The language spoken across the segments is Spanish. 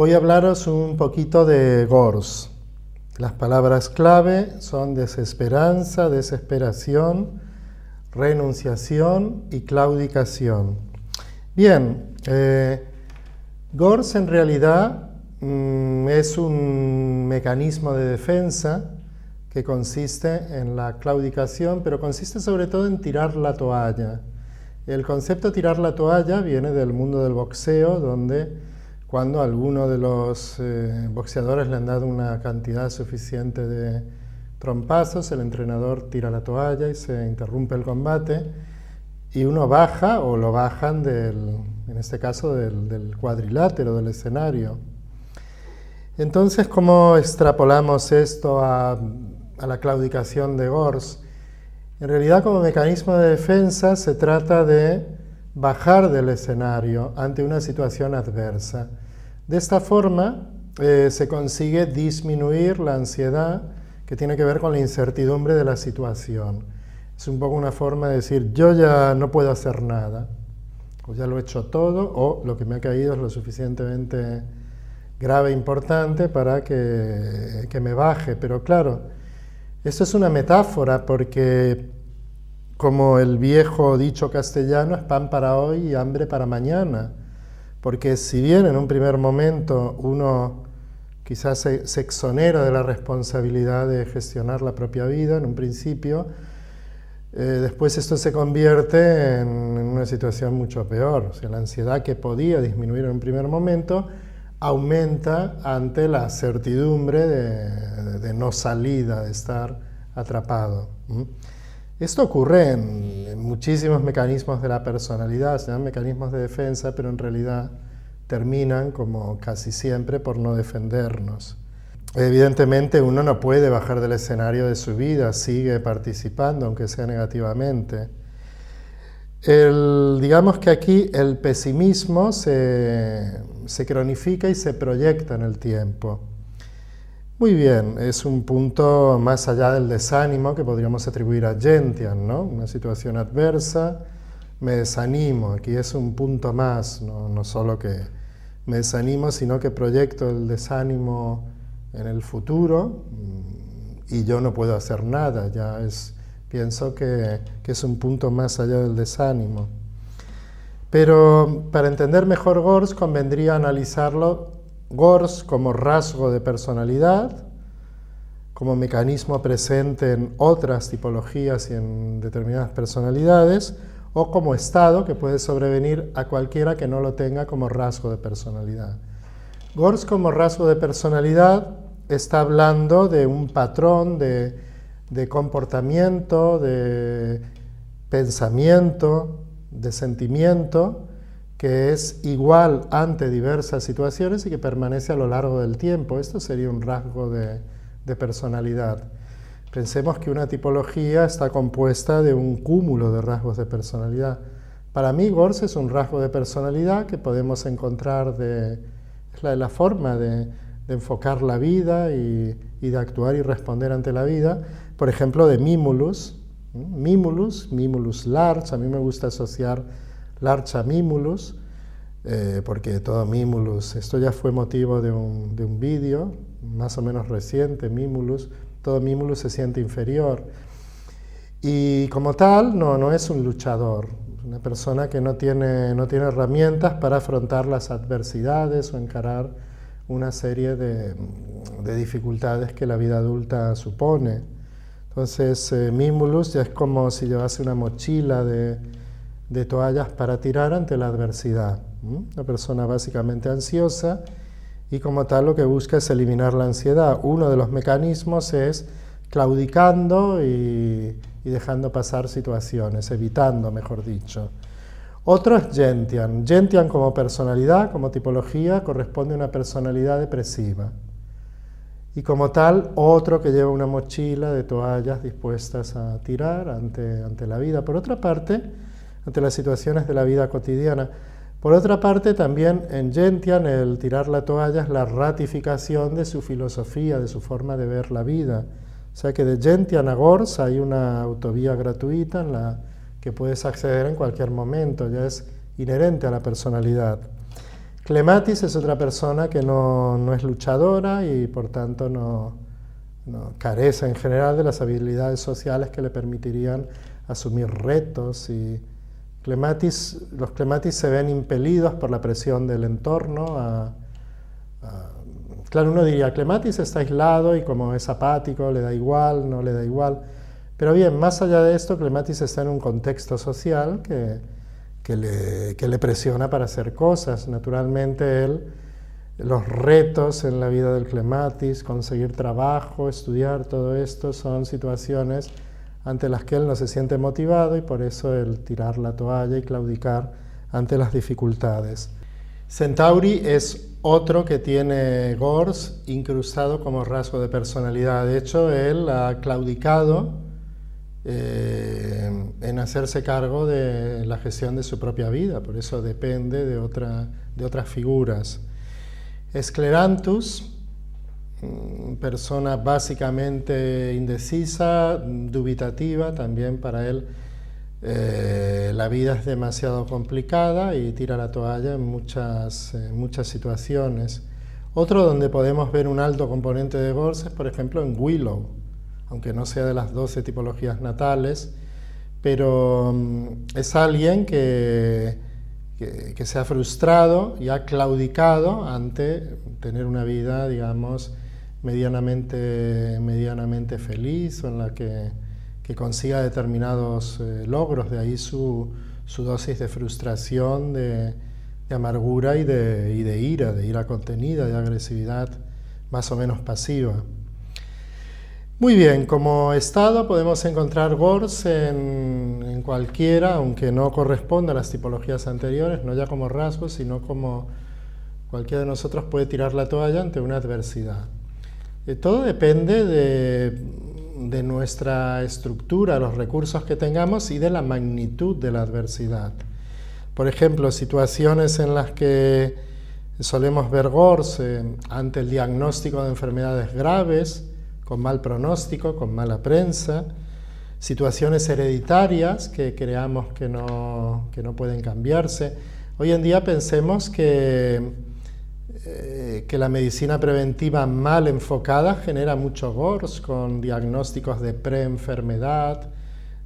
Voy a hablaros un poquito de Gors. Las palabras clave son desesperanza, desesperación, renunciación y claudicación. Bien, Gors en realidad es un mecanismo de defensa que consiste en la claudicación, pero consiste sobre todo en tirar la toalla. El concepto tirar la toalla viene del mundo del boxeo, donde cuando a alguno de los boxeadores le han dado una cantidad suficiente de trompazos, el entrenador tira la toalla y se interrumpe el combate y uno baja o lo bajan en este caso del cuadrilátero, del escenario. Entonces, ¿cómo extrapolamos esto a la claudicación de Gors? En realidad, como mecanismo de defensa se trata de bajar del escenario ante una situación adversa. De esta forma se consigue disminuir la ansiedad que tiene que ver con la incertidumbre de la situación. Es un poco una forma de decir, yo ya no puedo hacer nada, o ya lo he hecho todo, o lo que me ha caído es lo suficientemente grave e importante para que me baje. Pero claro, esto es una metáfora porque, como el viejo dicho castellano, es pan para hoy y hambre para mañana. Porque si bien en un primer momento uno quizás se exonera de la responsabilidad de gestionar la propia vida en un principio, después esto se convierte en una situación mucho peor. O sea, la ansiedad que podía disminuir en un primer momento aumenta ante la certidumbre de no salida, de estar atrapado. Esto ocurre en muchísimos mecanismos de la personalidad, se llaman mecanismos de defensa, pero en realidad terminan, como casi siempre, por no defendernos. Evidentemente uno no puede bajar del escenario de su vida, sigue participando, aunque sea negativamente. Digamos que aquí el pesimismo se cronifica y se proyecta en el tiempo. Muy bien, es un punto más allá del desánimo que podríamos atribuir a Gentian, ¿no? Una situación adversa, me desanimo. Aquí es un punto más, no solo que me desanimo, sino que proyecto el desánimo en el futuro y yo no puedo hacer nada. Pienso que es un punto más allá del desánimo. Pero para entender mejor Gors convendría analizarlo Gors como rasgo de personalidad, como mecanismo presente en otras tipologías y en determinadas personalidades, o como estado que puede sobrevenir a cualquiera que no lo tenga como rasgo de personalidad. Gors como rasgo de personalidad está hablando de un patrón de comportamiento, de pensamiento, de sentimiento, que es igual ante diversas situaciones y que permanece a lo largo del tiempo. Esto sería un rasgo de personalidad. Pensemos que una tipología está compuesta de un cúmulo de rasgos de personalidad. Para mí, Gors es un rasgo de personalidad que podemos encontrar es la forma de enfocar la vida y de actuar y responder ante la vida. Por ejemplo, de Mimulus. Mimulus Larch. A mí me gusta asociar Larch a Mimulus, porque todo Mimulus, esto ya fue motivo de un vídeo más o menos reciente, Mimulus, todo Mimulus se siente inferior. Y como tal, no es un luchador, es una persona que no tiene herramientas para afrontar las adversidades o encarar una serie de dificultades que la vida adulta supone. Entonces, Mimulus ya es como si llevase una mochila de toallas para tirar ante la adversidad. Una persona básicamente ansiosa y como tal lo que busca es eliminar la ansiedad. Uno de los mecanismos es claudicando y dejando pasar situaciones, evitando, mejor dicho. Otro es Gentian. Gentian como personalidad, como tipología, corresponde a una personalidad depresiva. Y como tal, otro que lleva una mochila de toallas dispuestas a tirar ante la vida. Por otra parte, ante las situaciones de la vida cotidiana. Por otra parte, también en Gentian el tirar la toalla es la ratificación de su filosofía, de su forma de ver la vida. O sea que de Gentian a Gors hay una autovía gratuita en la que puedes acceder en cualquier momento, ya es inherente a la personalidad. Clematis es otra persona que no es luchadora y por tanto no carece en general de las habilidades sociales que le permitirían asumir retos. Y los clematis se ven impelidos por la presión del entorno claro, uno diría, clematis está aislado y como es apático, le da igual, no le da igual. Pero bien, más allá de esto, clematis está en un contexto social que le presiona para hacer cosas. Naturalmente, los retos en la vida del clematis, conseguir trabajo, estudiar, todo esto son situaciones ante las que él no se siente motivado y por eso el tirar la toalla y claudicar ante las dificultades. Centauri es otro que tiene Gors incrustado como rasgo de personalidad. De hecho, él ha claudicado en hacerse cargo de la gestión de su propia vida, por eso depende de otras figuras. Scleranthus, persona básicamente indecisa, dubitativa, también para él la vida es demasiado complicada y tira la toalla en muchas situaciones. Otro donde podemos ver un alto componente de Gors es, por ejemplo, en Willow, aunque no sea de las 12 tipologías natales, pero es alguien que se ha frustrado y ha claudicado ante tener una vida, digamos, medianamente feliz o en la que consiga determinados logros, de ahí su dosis de frustración, de amargura y de ira contenida, de agresividad más o menos pasiva. Muy bien, como estado podemos encontrar Gors en cualquiera, aunque no corresponda a las tipologías anteriores, no ya como rasgos, sino como cualquiera de nosotros puede tirar la toalla ante una adversidad. Todo depende de nuestra estructura, los recursos que tengamos y de la magnitud de la adversidad. Por ejemplo, situaciones en las que solemos ver Gors ante el diagnóstico de enfermedades graves, con mal pronóstico, con mala prensa, situaciones hereditarias que creamos que no pueden cambiarse. Hoy en día pensemos que la medicina preventiva mal enfocada genera mucho Gors, con diagnósticos de preenfermedad,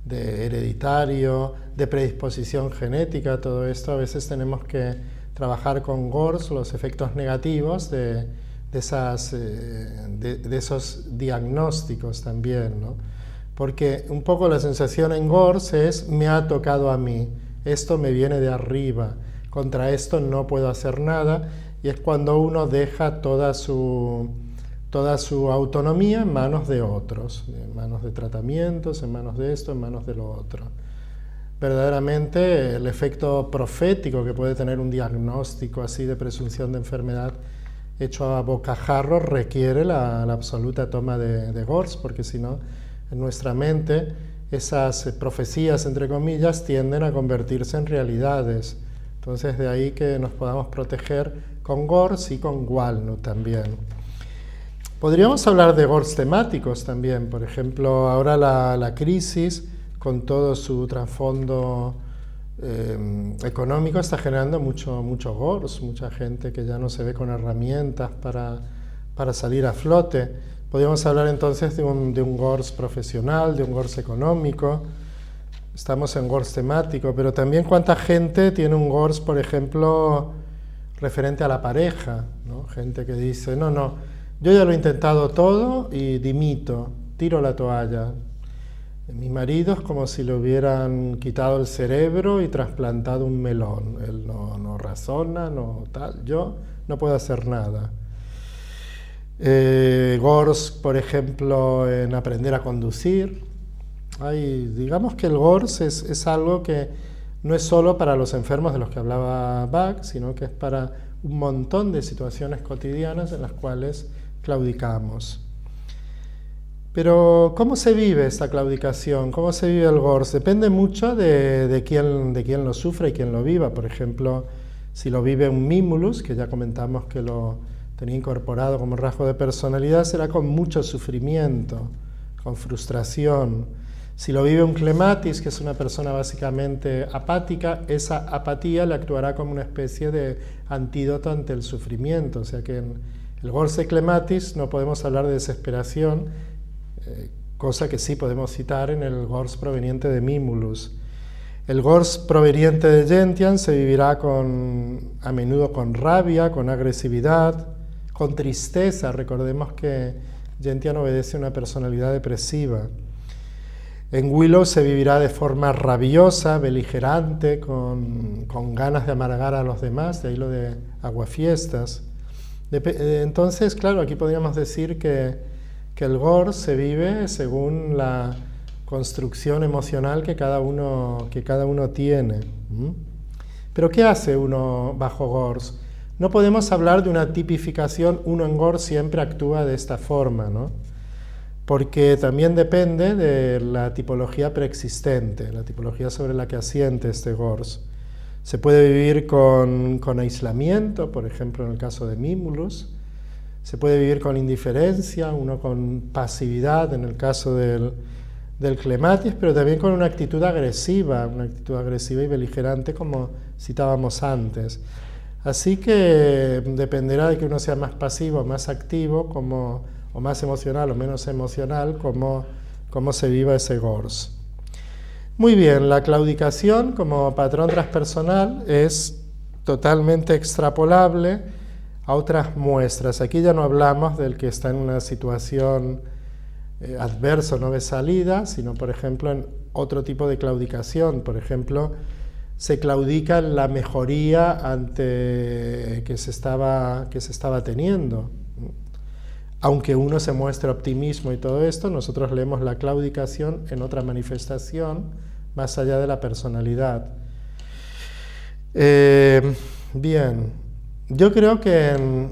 de hereditario, de predisposición genética. Todo esto a veces tenemos que trabajar con Gors los efectos negativos de esos diagnósticos también, ¿no? Porque un poco la sensación en Gors es, me ha tocado a mí, esto me viene de arriba, contra esto no puedo hacer nada, y es cuando uno deja toda su autonomía en manos de otros, en manos de tratamientos, en manos de esto, en manos de lo otro. Verdaderamente el efecto profético que puede tener un diagnóstico así de presunción de enfermedad hecho a bocajarro requiere la absoluta toma de Gors, porque si no, en nuestra mente esas profecías, entre comillas, tienden a convertirse en realidades. Entonces de ahí que nos podamos proteger con Gors y con Walnut también. Podríamos hablar de Gors temáticos también, por ejemplo, ahora la crisis, con todo su trasfondo económico, está generando mucho Gors, mucha gente que ya no se ve con herramientas para salir a flote. Podríamos hablar entonces de un Gors profesional, de un Gors económico. Estamos en Gors temático, pero también cuánta gente tiene un Gors, por ejemplo, referente a la pareja, ¿no? Gente que dice, no, yo ya lo he intentado todo y dimito, tiro la toalla. Mi marido es como si le hubieran quitado el cerebro y trasplantado un melón. Él no razona, no tal. Yo no puedo hacer nada. Gors, por ejemplo, en aprender a conducir. Digamos que el Gors es algo que no es solo para los enfermos de los que hablaba Bach, sino que es para un montón de situaciones cotidianas en las cuales claudicamos. Pero, ¿cómo se vive esta claudicación? ¿Cómo se vive el Gors? Depende mucho de quién lo sufre y quién lo viva. Por ejemplo, si lo vive un Mimulus, que ya comentamos que lo tenía incorporado como rasgo de personalidad, será con mucho sufrimiento, con frustración. Si lo vive un clematis, que es una persona básicamente apática, esa apatía le actuará como una especie de antídoto ante el sufrimiento. O sea que en el Gorse clematis no podemos hablar de desesperación, cosa que sí podemos citar en el Gors proveniente de Mimulus. El Gors proveniente de Gentian se vivirá a menudo con rabia, con agresividad, con tristeza. Recordemos que Gentian obedece a una personalidad depresiva. En Willow se vivirá de forma rabiosa, beligerante, con ganas de amargar a los demás, de ahí lo de aguafiestas. Entonces, claro, aquí podríamos decir que el Gors se vive según la construcción emocional que cada uno tiene. Pero ¿qué hace uno bajo Gors? No podemos hablar de una tipificación, uno en Gors siempre actúa de esta forma, ¿no? Porque también depende de la tipología preexistente, la tipología sobre la que asiente este Gors. Se puede vivir con aislamiento, por ejemplo en el caso de Mimulus, se puede vivir con indiferencia, uno con pasividad en el caso del clematis, pero también con una actitud agresiva y beligerante como citábamos antes. Así que dependerá de que uno sea más pasivo o más activo, o más emocional o menos emocional, cómo se viva ese Gors. Muy bien, la claudicación como patrón transpersonal es totalmente extrapolable a otras muestras. Aquí ya no hablamos del que está en una situación adversa, no ve salida, sino por ejemplo en otro tipo de claudicación. Por ejemplo, se claudica en la mejoría que se estaba teniendo. Aunque uno se muestre optimismo y todo esto, nosotros leemos la claudicación en otra manifestación más allá de la personalidad. Bien, yo creo que en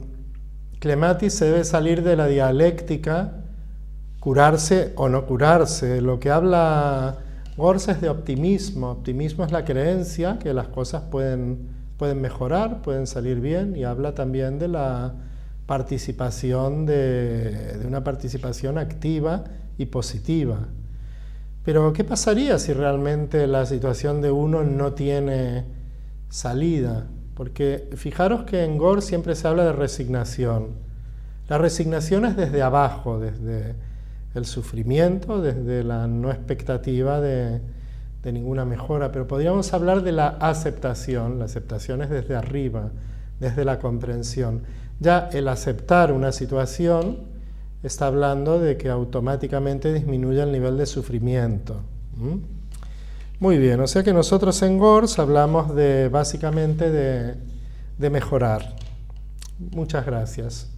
clematis se debe salir de la dialéctica, curarse o no curarse. Lo que habla Gors es de optimismo. Optimismo es la creencia que las cosas pueden mejorar, pueden salir bien, y habla también de la participación, de una participación activa y positiva. Pero ¿qué pasaría si realmente la situación de uno no tiene salida? Porque fijaros que en Gors siempre se habla de resignación. La resignación es desde abajo, desde el sufrimiento, desde la no expectativa de ninguna mejora, pero podríamos hablar de la aceptación es desde arriba, desde la comprensión. Ya el aceptar una situación está hablando de que automáticamente disminuye el nivel de sufrimiento. Muy bien, o sea que nosotros en Gors hablamos básicamente de mejorar. Muchas gracias.